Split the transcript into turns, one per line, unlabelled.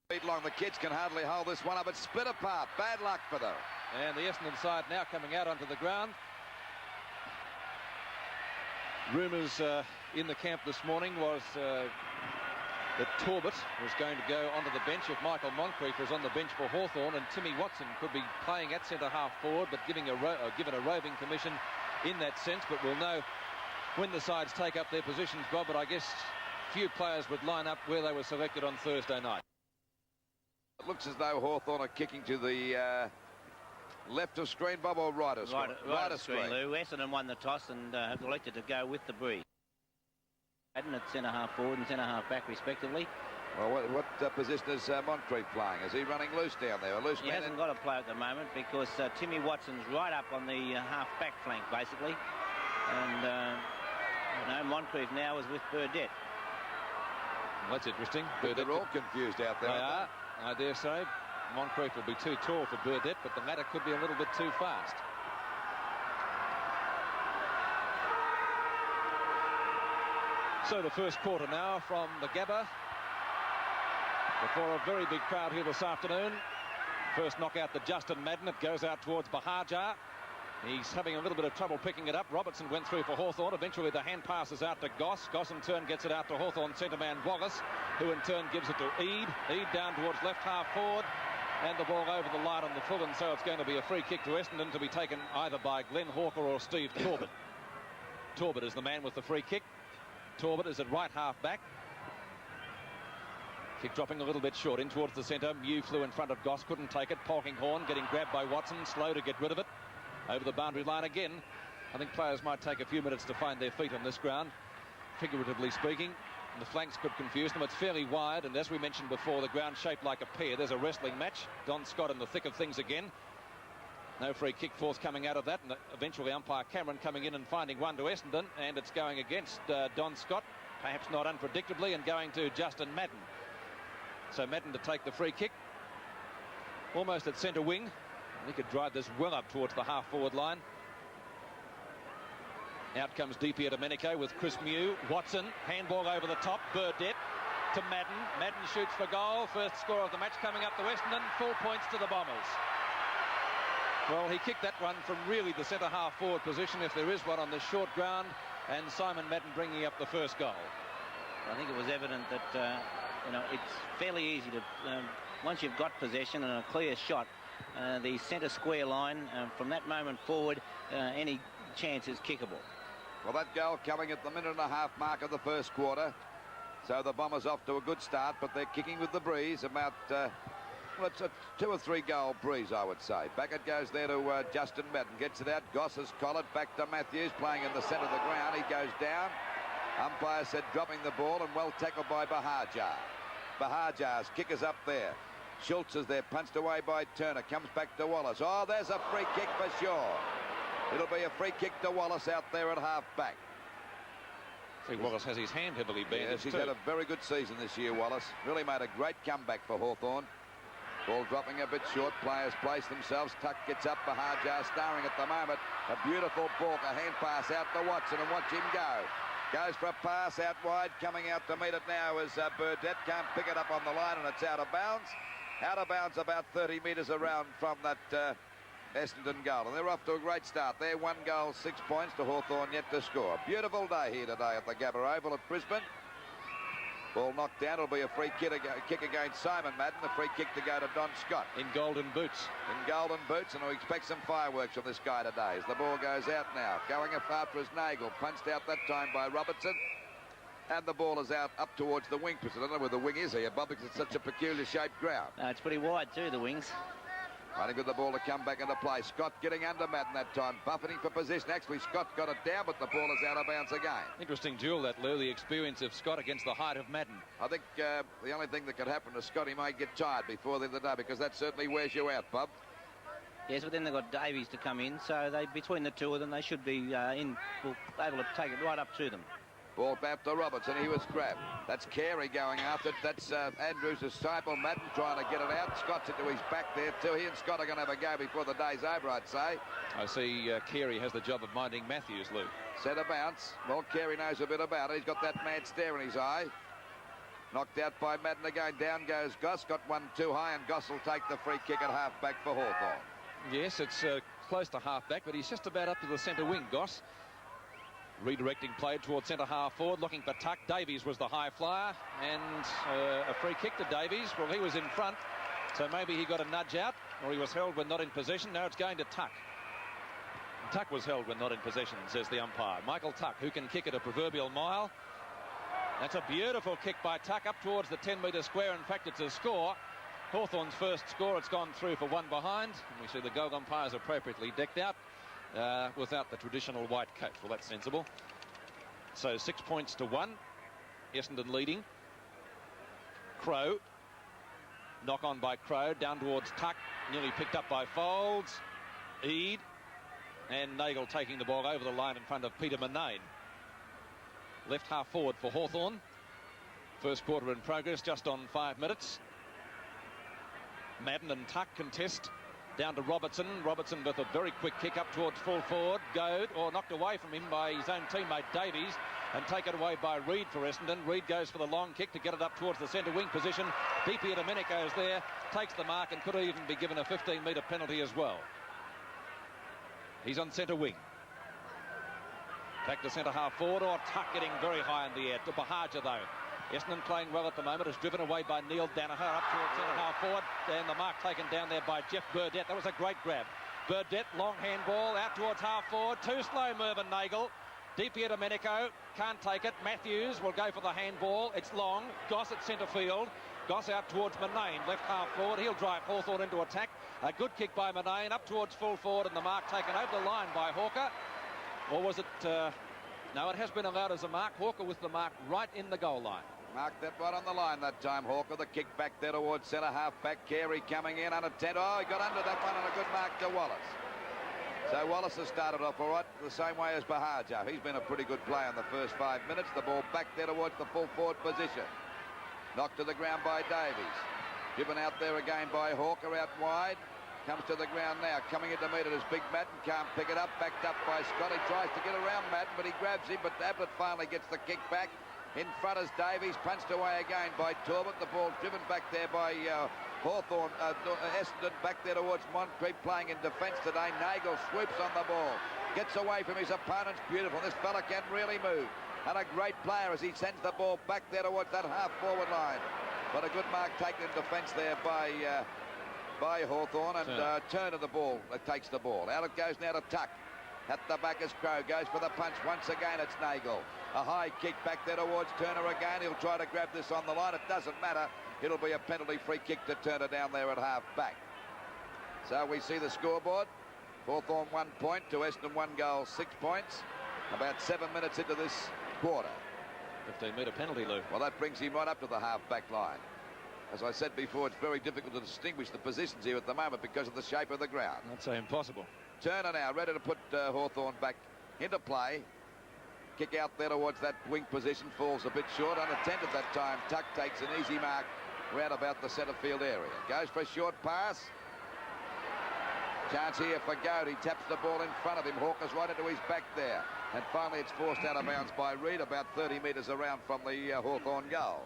Feet long, the kids can hardly hold this one up. It's split apart. Bad luck for them.
And the Essendon side now coming out onto the ground. Rumours in the camp this morning was that Torbett was going to go onto the bench if Michael Moncrief was on the bench for Hawthorn, and Timmy Watson could be playing at centre-half forward, but given a roving commission in that sense. But we'll know when the sides take up their positions, Bob, but I guess few players would line up where they were selected on Thursday night.
It looks as though Hawthorn are kicking to the left of screen, Bob, or right of screen?
Right of screen, Lou. Essendon won the toss and have elected to go with the breeze. At centre-half forward and centre-half back, respectively.
Well, what position is Moncrief playing? Is he running loose down there?
He hasn't got a play at the moment because Timmy Watson's right up on the half-back flank, basically. And, Moncrief now is with Burdett.
Well, that's interesting.
They're all confused out there.
They are, I dare say. Moncrief will be too tall for Burdett, but the latter could be a little bit too fast. So the first quarter now from the Gabba. Before a very big crowd here this afternoon. First knockout to Justin Madden. It goes out towards Bahajar. He's having a little bit of trouble picking it up. Robertson went through for Hawthorn. Eventually the hand passes out to Goss. Goss in turn gets it out to Hawthorn centre man Wallace, who in turn gives it to Eade. Eade down towards left half forward. And the ball over the line on the full, and so it's going to be a free kick to Essendon to be taken either by Glenn Hawker or Steve Torbett. Torbett is the man with the free kick. Torbett is at right half back. Kick dropping a little bit short in towards the centre. Mew flew in front of Goss, couldn't take it. Polkinghorne getting grabbed by Watson, slow to get rid of it. Over the boundary line again. I think players might take a few minutes to find their feet on this ground, figuratively speaking. And the flanks could confuse them. It's fairly wide, and as we mentioned before, the ground shaped like a pear. There's a wrestling match. Don Scott in the thick of things again. No free kick forthcoming out of that, and eventually umpire Cameron coming in and finding one to Essendon, and it's going against Don Scott, perhaps not unpredictably, and going to Justin Madden. So Madden to take the free kick, almost at centre wing. He could drive this well up towards the half-forward line. Out comes DP Domenico with Chris Mew. Watson, handball over the top. Burdett to Madden. Madden shoots for goal. First score of the match coming up to Essendon. Full points to the Bombers. Well, he kicked that one from really the centre-half forward position, if there is one on this short ground, and Simon Madden bringing up the first goal.
I think it was evident that, it's fairly easy to, once you've got possession and a clear shot, the centre square line, from that moment forward, any chance is kickable.
Well, that goal coming at the minute-and-a-half mark of the first quarter. So the Bombers off to a good start, but they're kicking with the breeze. About, it's a 2 or 3 goal breeze, I would say. Back it goes there to Justin Madden. Gets it out. Goss has collared. Back to Matthews, playing in the centre of the ground. He goes down. Umpire said dropping the ball, and well tackled by Bahajar. Bahajar's kick is up there. Schultz is there, punched away by Turner. Comes back to Wallace. Oh, there's a free kick for sure. It'll be a free kick to Wallace out there at half-back.
I think Wallace has his hand heavily bandaged.
Yes, he's had a very good season this year, Wallace. Really made a great comeback for Hawthorn. Ball dropping a bit short. Players place themselves. Tuck gets up. Bahajar starring at the moment. A beautiful ball. A hand pass out to Watson, and watch him go. Goes for a pass out wide. Coming out to meet it now is Burdett. Can't pick it up on the line, and it's out of bounds. Out of bounds about 30 metres around from that Essendon goal. And they're off to a great start. They're 1 goal, 6 points to Hawthorn yet to score. Beautiful day here today at the Gabba Oval at Brisbane. Ball knocked down. It'll be a free kick against Simon Madden. A free kick to go to Don Scott.
In golden boots.
In golden boots, and we expect some fireworks from this guy today as the ball goes out now. Going after his Nagel. Punched out that time by Robertson. And the ball is out up towards the wing. I don't know where the wing is here, Bob, because it's such a peculiar shaped ground.
It's pretty wide too, the wings.
Waiting for the ball to come back into play. Scott getting under Madden that time, buffeting for position. Actually, Scott got it down, but the ball is out of bounds again.
Interesting duel, that, Lou, the experience of Scott against the height of Madden.
I think the only thing that could happen to Scott, he might get tired before the end of the day, because that certainly wears you out, Bob.
Yes, but then they've got Davies to come in, so between the two of them, they should be able to take it right up to them.
Ball back to Robertson. He was grabbed. That's Carey going after it. That's Andrews' disciple. Madden trying to get it out. Scott's into his back there too. He and Scott are going to have a go before the day's over, I'd say.
I see Carey has the job of minding Matthews, Lou.
Set a bounce. Well, Carey knows a bit about it. He's got that mad stare in his eye. Knocked out by Madden again. Down goes Goss. Got one too high, and Goss will take the free kick at half-back for Hawthorn.
Yes, it's close to half-back, but he's just about up to the centre wing, Goss. Redirecting play towards centre half forward, looking for Tuck. Davies was the high flyer, and a free kick to Davies. Well, he was in front, so maybe he got a nudge out, or he was held when not in possession. Now it's going to Tuck. Tuck was held when not in possession, says the umpire. Michael Tuck, who can kick it a proverbial mile. That's a beautiful kick by Tuck up towards the 10-metre square. In fact, it's a score. Hawthorn's first score. It's gone through for one behind. And we see the goal umpires appropriately decked out without the traditional white coat. Well, that's sensible. So 6 points to 1. Essendon leading. Crow. Knock on by Crow. Down towards Tuck. Nearly picked up by Folds. Eade. And Nagel taking the ball over the line in front of Peter Manane. Left half forward for Hawthorn. First quarter in progress, just on 5 minutes. Madden and Tuck contest down to Robertson. Robertson with a very quick kick up towards full forward. Goad, or knocked away from him by his own teammate Davies, and taken away by Reid for Essendon. Reid goes for the long kick to get it up towards the centre wing position. DP Domenico is there, takes the mark, and could even be given a 15-metre penalty as well. He's on centre wing. Back to centre half forward, or Tuck getting very high in the air. To Bahaja, though. Essendon playing well at the moment, is driven away by Neil Danaher up towards centre half forward, and the mark taken down there by Jeff Burdett. That was a great grab. Burdett, long handball out towards half forward. Too slow, Mervyn Nagel. DP Domenico can't take it. Matthews will go for the handball. It's long. Goss at centre field. Goss out towards Manane, left half forward. He'll drive Hawthorn into attack. A good kick by Manane up towards full forward, and the mark taken over the line by Hawker. Or was it... no, it has been allowed as a mark. Hawker with the mark right in the goal line.
Marked that right on the line that time, Hawker. The kick back there towards centre half-back. Carey coming in unattended. Oh, he got under that one, and a good mark to Wallace. So Wallace has started off all right, the same way as Bahaja. He's been a pretty good player in the first 5 minutes. The ball back there towards the full forward position. Knocked to the ground by Davies. Given out there again by Hawker out wide. Comes to the ground now. Coming in to meet it is Big Madden. Can't pick it up. Backed up by Scott. He tries to get around Madden, but he grabs him. But Ablett finally gets the kick back. In front is Davies. Punched away again by Talbot. The ball driven back there by Hawthorn. Essendon back there towards Moncrief, playing in defence today. Nagel swoops on the ball. Gets away from his opponents. Beautiful. This fella can really move. And a great player as he sends the ball back there towards that half-forward line. But a good mark taken in defence there by Hawthorn, and turn of the ball that takes the ball. Out it goes now to Tuck. At the back is Crow. Goes for the punch. Once again, it's Nagel. A high kick back there towards Turner again. He'll try to grab this on the line. It doesn't matter. It'll be a penalty free kick to Turner down there at half-back. So we see the scoreboard. Hawthorn 1 point to Essendon 1 goal, 6 points. About 7 minutes into this quarter.
15-metre penalty, Lou.
Well, that brings him right up to the half-back line. As I said before, it's very difficult to distinguish the positions here at the moment because of the shape of the ground.
I'd say impossible.
Turner now ready to put Hawthorn back into play. Kick out there towards that wing position. Falls a bit short. Unattended that time. Tuck takes an easy mark round about the centre field area. Goes for a short pass. Chance here for Goad. He taps the ball in front of him. Hawker's right into his back there. And finally it's forced out of bounds by Reid about 30 metres around from the Hawthorn goal.